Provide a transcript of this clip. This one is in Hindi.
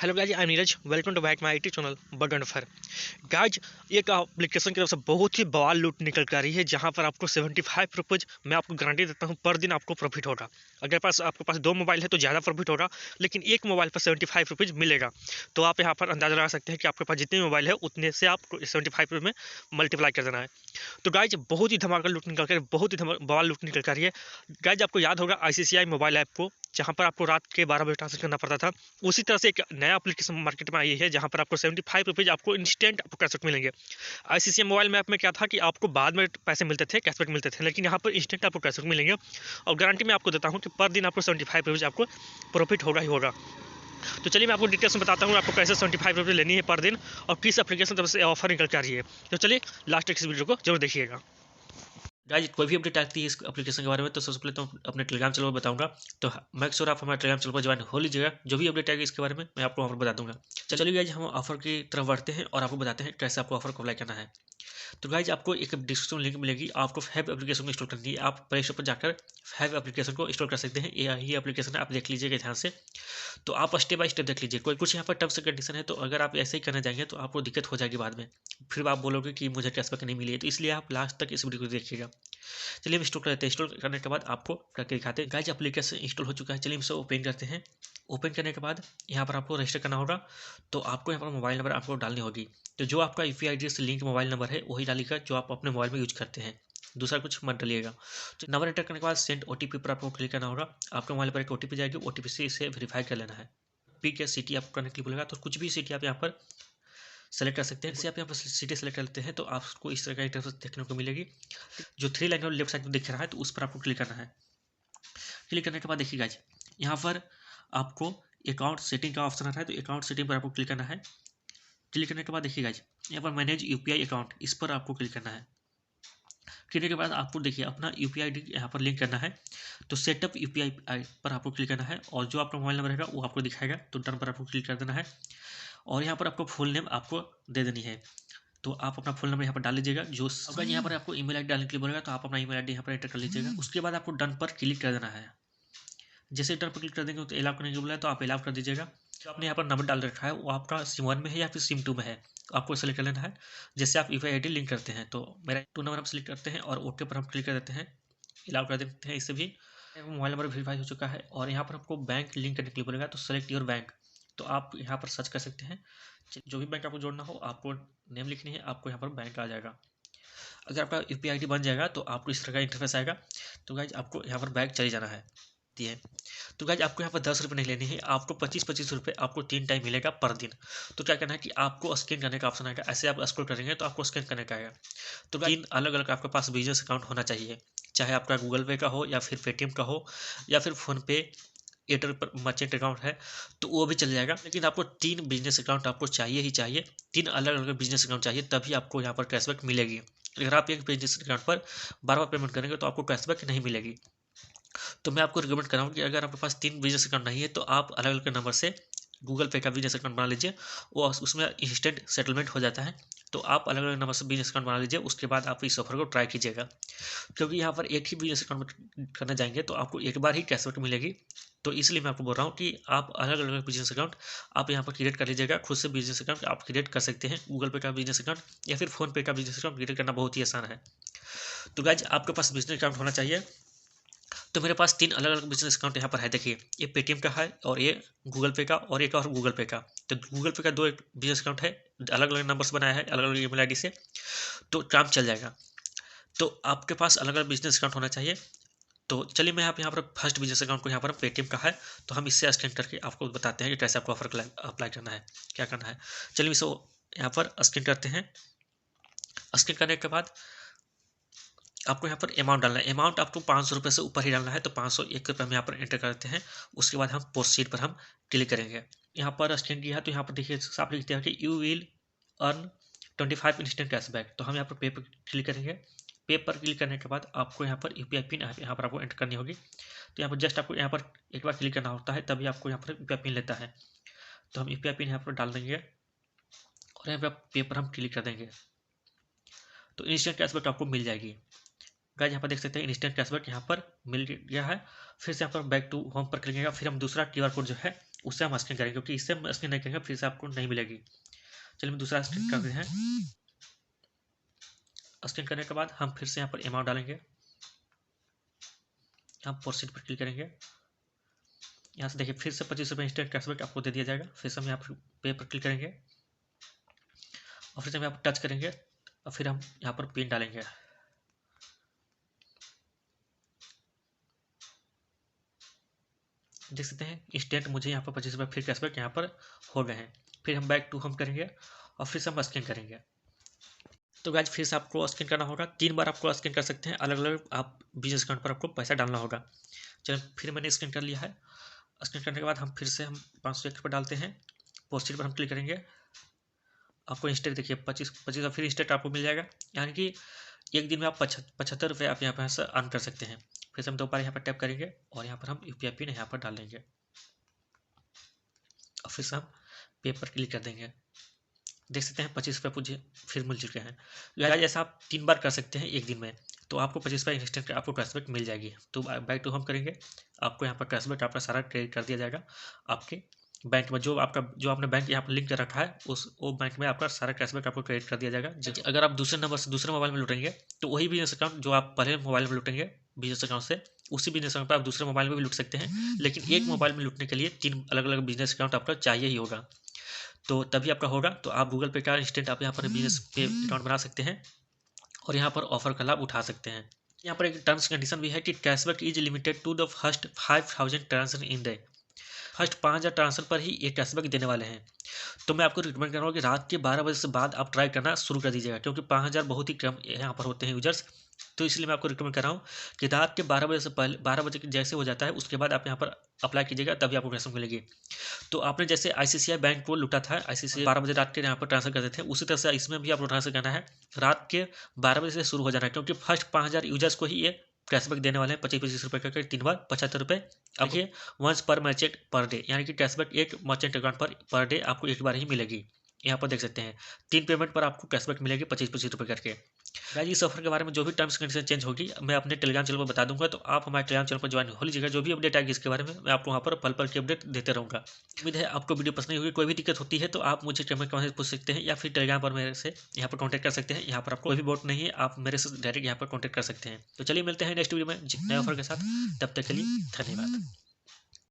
Hello guys, I am Neeraj. Welcome to back my YouTube channel button fur. Guys, एक एप्लीकेशन की तरफ से बहुत ही बवाल लूट निकल कर आ रही है, जहां पर आपको 75 रुपीज़ मैं आपको गारंटी देता हूं पर दिन आपको प्रॉफिट होगा। अगर आपके पास दो मोबाइल है तो ज़्यादा प्रॉफिट होगा, लेकिन एक मोबाइल पर 75 रुपीज़ मिलेगा। तो आप यहाँ पर अंदाजा लगा सकते हैं कि आपके पास जितने मोबाइल है उतने से आपको 75 में मल्टीप्लाई कर देना है। तो गाइज, बहुत ही धमाका लूट निकल कर, बहुत ही बवाल लूट निकल कर रही है। गाइज, आपको याद होगा ICICI मोबाइल ऐप को, जहां पर आपको रात के 12 बजे ट्रांसफर करना पड़ता था। उसी तरह से एक नया एप्लीकेशन मार्केट में आई है, जहां पर आपको 75 रुपीज़ आपको इंस्टेंट आपको कैशबैक मिलेंगे। ICICI मोबाइल में ऐप में क्या था कि आपको बाद में पैसे मिलते थे, कैशबैक मिलते थे, लेकिन यहाँ पर इंस्टेंट आपको कैशबैक मिलेंगे। और गारंटी मैं आपको देता हूँ कि पर दिन आपको 75 रुपीज़ आपको प्रॉफिट होगा ही होगा। तो चलिए मैं आपको डिटेल्स में बताता हूँ आपको कैसे 75 रुपीज़ लेनी है पर दिन, और किस एप्लीकेशन तरफ से ऑफर निकल के आ रही है। तो चलिए लास्ट तक इस वीडियो को जरूर देखिएगा। गाइस, कोई भी अपडेट आती है इस एप्लीकेशन के बारे में तो सबसे पहले तो अपने टेलीग्राम चैनल पर बताऊंगा। तो मेक श्योर आप हमारे टेलीग्राम चैनल पर ज्वाइन हो लीजिएगा। जो भी अपडेट आएगी इसके बारे में मैं आपको वहाँ पर बता दूंगा। चलिए गाइस, हम ऑफर की तरफ बढ़ते हैं और आपको बताते हैं कैसे आपको ऑफर को अप्लाई करना है। तो गाइज, आपको एक डिस्क्रिप्शन लिंक मिलेगी, आपको फैब एप्लीकेशन को इंस्टॉल करनी है। आप प्ले स्टोर पर जाकर फैब एप्लीकेशन को इंस्टॉल कर सकते हैं। ये एप्लीकेशन आप देख लीजिएगा ध्यान से। तो आप स्टेप बाय स्टेप देख लीजिए। कोई कुछ यहाँ पर टर्म्स एंड कंडीशन है, तो अगर आप ऐसे ही करने जाएंगे तो आपको दिक्कत हो जाएगी बाद में। फिर आप बोलोगे कि मुझे कैशबैक नहीं मिली है, तो इसलिए आप लास्ट तक इस वीडियो को देखिएगा। चलिए हम इंस्टॉल कर लेते हैं। इंस्टॉल करने के बाद आपको करके दिखाते हैं। गाइज, एप्लीकेशन इंस्टॉल हो चुका है। चलिए हम इसे ओपन करते हैं। ओपन करने के बाद यहाँ पर आपको रजिस्टर करना होगा। तो आपको यहाँ पर मोबाइल नंबर आपको डालनी होगी। तो जो आपका UPI ID से लिंक मोबाइल नंबर है वही डालिएगा जो आप अपने मोबाइल में यूज करते हैं, दूसरा कुछ मत डालिएगा। तो नंबर एंटर करने के बाद सेंड OTP पर आपको क्लिक करना होगा। आपके मोबाइल पर एक OTP जाएगी, OTP से इसे वेरीफाई कर लेना है। पिक या सिटी आपको करने के लिए बोलेगा, तो कुछ भी सिटी आप यहाँ पर सेलेक्ट कर सकते हैं। जैसे आप यहाँ पर सिटी सेलेक्ट कर लेते हैं तो आपको इस तरह का इंटरफेस देखने को मिलेगी। जो 3 लाइन और लेफ्ट साइड में दिख रहा है तो उस पर आपको क्लिक करना है। क्लिक करने के बाद देखिए गाइज, यहाँ पर आपको अकाउंट सेटिंग का ऑप्शन आता है, तो अकाउंट सेटिंग पर आपको क्लिक करना है। क्लिक करने के बाद देखिए गाइज, यहाँ पर मैनेज UPI अकाउंट, इस पर आपको क्लिक करना है। करने के बाद आपको देखिए अपना UPI ID यहाँ पर लिंक करना है। तो सेटअप UPI पर आपको क्लिक करना है और जो आपका मोबाइल नंबर रहेगा वो आपको दिखाएगा। तो डन पर आपको क्लिक कर देना है और यहाँ पर आपको फुल नेम आपको दे देनी है। तो आप अपना फुल नंबर यहाँ पर डाल लीजिएगा। जो अगर यहाँ पर आपको ईमेल ID डालने के लिए बोलेगा तो आप अपना ईमेल ID यहाँ पर एंटर कर लीजिएगा। उसके बाद आपको डन पर क्लिक कर देना है। जैसे डन पर क्लिक कर देंगे तो एलाउ करने के बोला है तो आप एलाउ कर दीजिएगा। जो आपने यहाँ पर नंबर डाल रखा है वो आपका SIM 1 में है या फिर SIM 2 में है, तो आपको सेलेक्ट कर लेना है। जैसे आप UPI ID लिंक करते हैं, तो मेरा 2 नंबर हम सेलेक्ट करते हैं और ओके पर हम क्लिक कर देते हैं। एलाउ कर देते हैं इसे भी। मोबाइल नंबर वेरीफाई हो चुका है और यहाँ पर आपको बैंक लिंक करने के लिए बोलेगा, तो सेलेक्ट योर बैंक। तो आप यहाँ पर सर्च कर सकते हैं। जो भी बैंक आपको जोड़ना हो आपको नेम लिखनी है, आपको यहाँ पर बैंक आ जाएगा। अगर आपका UPI ID बन जाएगा तो आपको इस तरह का इंटरफेस आएगा। तो गाइज, आपको यहाँ पर बैंक चले जाना है। तो गाइज, आपको यहाँ पर 10 रुपये नहीं लेनी है, आपको 25-25 रुपये आपको 3 टाइम मिलेगा पर दिन। तो क्या करना है कि आपको स्कैन करने का ऑप्शन आएगा। ऐसे आप स्क्रॉल करेंगे तो आपको स्कैन करने का आएगा। तो 3 अलग अलग आपके पास बिजनेस अकाउंट होना चाहिए, चाहे आपका गूगल पे का हो या फिर पेटीएम का हो या फिर फ़ोनपे, एयरटेल पर मर्चेंट अकाउंट है तो वो भी चल जाएगा। लेकिन आपको 3 बिजनेस अकाउंट आपको चाहिए ही चाहिए। 3 अलग अलग बिजनेस अकाउंट चाहिए, तभी आपको यहाँ पर कैशबैक मिलेगी। अगर आप एक बिजनेस अकाउंट पर बार बार पेमेंट करेंगे तो आपको कैशबैक नहीं मिलेगी। तो मैं आपको रिकमेंड कर रहा हूँ कि अगर आपके पास 3 बिजनेस अकाउंट नहीं है तो आप अलग अलग नंबर से गूगल पे का बिजनेस अकाउंट बना लीजिए। वो उसमें इंस्टेंट सेटलमेंट हो जाता है। तो आप अलग अलग नंबर से बिजनेस अकाउंट बना लीजिए, उसके बाद आप इस ऑफर को ट्राई कीजिएगा। क्योंकि यहाँ पर एक ही बिजनेस अकाउंट करने जाएंगे तो आपको एक बार ही कैशबैक मिलेगी। तो इसलिए मैं आपको बोल रहा हूँ कि आप अलग अलग बिजनेस अकाउंट आप यहाँ पर क्रिएट कर लीजिएगा। खुद से बिजनेस अकाउंट आप क्रिएट कर सकते हैं। गूगल पे का बिजनेस अकाउंट या फिर फोन पे का बिजनेस अकाउंट क्रिएट करना बहुत ही आसान है। तो गाइज, आपके पास बिजनेस अकाउंट होना चाहिए। तो मेरे पास 3 अलग अलग बिजनेस अकाउंट यहाँ पर है। देखिए, ये पेटीएम का है और ये गूगल पे का और एक और गूगल पे का। तो गूगल पे का 2 बिजनेस अकाउंट है, अलग अलग नंबर से बनाया है, अलग अलग ईमेल ID से, तो काम चल जाएगा। तो आपके पास अलग अलग बिजनेस अकाउंट होना चाहिए। तो चलिए मैं यहाँ पर फर्स्ट बिजनेस अकाउंट को यहाँ पर पेटीएम का है, तो हम इससे स्कैन करके आपको बताते हैं कि कैसे आपको ऑफर अप्लाई करना है, क्या करना है। चलिए इसे यहाँ पर स्कैन करते हैं। स्कैन करने के बाद आपको यहाँ पर अमाउंट डालना है। अमाउंट आपको 500 रुपये से ऊपर ही डालना है, तो 501 रुपये हम यहाँ पर एंटर करते हैं। उसके बाद हम प्रोसीड पर हम क्लिक करेंगे। यहाँ पर स्कैन किया है तो यहाँ पर देखिए साफ लिख दिया है कि you will earn 25 instant cashback. तो हम यहाँ पर पे पर क्लिक करेंगे। पे पर क्लिक करने के बाद आपको यहाँ पर UPI पिन यहाँ पर आपको एंटर करनी होगी। तो यहाँ पर जस्ट आपको यहाँ पर एक बार क्लिक करना होता है, तभी आपको यहाँ पर UPI पिन लेता है। तो हम UPI पिन यहाँ पर डाल देंगे और यहाँ पर पे पर हम क्लिक कर देंगे। तो इंस्टेंट कैशबैक आपको मिल जाएगी। गाइस, यहाँ पर देख सकते हैं इंस्टेंट कैशबैक यहाँ पर मिल गया है। फिर से यहाँ पर बैक टू होम पर क्लिक करेंगे, फिर हम दूसरा QR कोड जो है उससे हम स्कैन करेंगे, क्योंकि इससे हम स्कैन नहीं करेंगे फिर से आपको नहीं मिलेगी। चलिए हम दूसरा स्कैन करते हैं। स्कैन करने के बाद हम फिर से यहाँ पर अमाउंट डालेंगे, हम प्रोसीड पर क्लिक करेंगे। यहाँ से देखिए फिर से 25 रुपये इंस्टेंट कैशबैक आपको दे दिया जाएगा। फिर से हम यहाँ पर पे पर क्लिक करेंगे और फिर से हम यहाँ पर टच करेंगे और फिर हम यहाँ पर पिन डालेंगे। देख सकते हैं इंस्टेंट मुझे यहाँ पर 25 रुपये फिर कैशबैक यहाँ पर हो गए हैं। फिर हम बैक टू होम करेंगे और फिर से हम स्कैन करेंगे। तो गाइज फिर से आपको स्कैन करना होगा, 3 बार आपको स्कैन कर सकते हैं, अलग अलग आप बिजनेस अकाउंट पर आपको पैसा डालना होगा। चलिए फिर मैंने स्कैन कर लिया है। स्कैन करने के बाद हम फिर से हम 501 रुपये डालते हैं, प्रोसीड पर हम क्लिक करेंगे। आपको इंस्टेंट देखिए 25 और फिर इंस्टेंट आपको मिल जाएगा, यानी कि एक दिन में आप 75 रुपये आप यहाँ पर से अर्न कर सकते हैं। फिर से हम दोबारा यहाँ पर टैप करेंगे और यहाँ पर हम UPI पिन यहाँ पर डाल देंगे और फिर से हम पे पर क्लिक कर देंगे। देख सकते हैं 25 रुपये मुझे फिर मिल चुके हैं। गाइस ऐसा आप 3 बार कर सकते हैं एक दिन में, तो आपको 25 रुपये इंस्टेंट आपको कैशबैक मिल जाएगी। तो बैक टू होम करेंगे, आपको यहाँ पर कैशबैक आपका सारा क्रेडिट कर दिया जाएगा आपके बैंक में। जो आपने बैंक यहाँ पर लिंक कर रखा है वो बैंक में आपका सारा कैशबैक आपको क्रेडिट कर दिया जाएगा। अगर आप दूसरे नंबर से दूसरे मोबाइल में लूटेंगे तो वही बिजनेस अकाउंट जो आप पहले मोबाइल में लूटेंगे बिजनेस अकाउंट से, उसी बिजनेस अकाउंट पर आप दूसरे मोबाइल में भी लूट सकते हैं। लेकिन एक मोबाइल में लूटने के लिए 3 अलग अलग बिजनेस अकाउंट आपका चाहिए ही होगा, तो तभी आपका होगा। तो आप गूगल पे का इंस्टेंट आप यहाँ पर बिजनेस पे अकाउंट बना सकते हैं और यहाँ पर ऑफर का लाभ उठा सकते हैं। यहाँ पर एक टर्म्स कंडीशन भी है कि cashback is limited to the first 5000 transaction in day. First 5000 transfer पर ही ये कैशबैक देने वाले हैं। तो मैं आपको रिकमेंड करूँगा कि रात के 12 बजे से बाद आप ट्राई करना शुरू कर दीजिएगा, क्योंकि 5000 बहुत ही कम यहाँ पर होते हैं यूजर्स। तो इसलिए मैं आपको रिकमेंड कर रहा हूँ कि रात के 12 बजे से पहले, 12 बजे जैसे हो जाता है उसके बाद आप यहाँ पर अप्लाई कीजिएगा, तभी आपको कैशबैक मिलेगी। तो आपने जैसे ICICI बैंक को लूटा था, ICICI 12 बजे रात के यहाँ पर ट्रांसफर करते थे, उसी तरह से इसमें भी आपको ट्रांसफर करना है। रात के 12 बजे से शुरू हो जाना है, क्योंकि फर्स्ट 5000 यूजर्स को ही ये कैशबैक देने वाले हैं 25 रुपये का 3 बार 75 रुपये। अब ये वंस पर मर्चेंट पर डे, यानी कि कैशबैक एक मर्चेंट अकाउंट पर डे आपको एक बार ही मिलेगी। यहाँ पर देख सकते हैं 3 पेमेंट पर आपको कैशबैक मिलेगी 25 रुपये करके। गाइस इस ऑफर के बारे में जो भी टर्म्स कंडीशन चेंज होगी मैं अपने टेलीग्राम चैनल पर बता दूंगा, तो आप हमारे टेलीग्राम चैनल पर ज्वाइन हो लीजिएगा। जो भी अपडेट आएगी इसके बारे में मैं आपको वहाँ पर पल पल की अपडेट देते रहूँगा। उम्मीद है आपको वीडियो पसंद होगी। कोई भी दिक्कत होती है तो आप मुझे कमेंट में पूछ सकते हैं या फिर टेलीग्राम पर मेरे से यहाँ पर कॉन्टैक्ट कर सकते हैं। यहाँ पर आपको कोई भी बोट नहीं है, आप मेरे से डायरेक्ट यहाँ पर कॉन्टैक्ट कर सकते हैं। तो चलिए मिलते हैं नेक्स्ट वीडियो में नए ऑफर के साथ, तब तक के लिए धन्यवाद।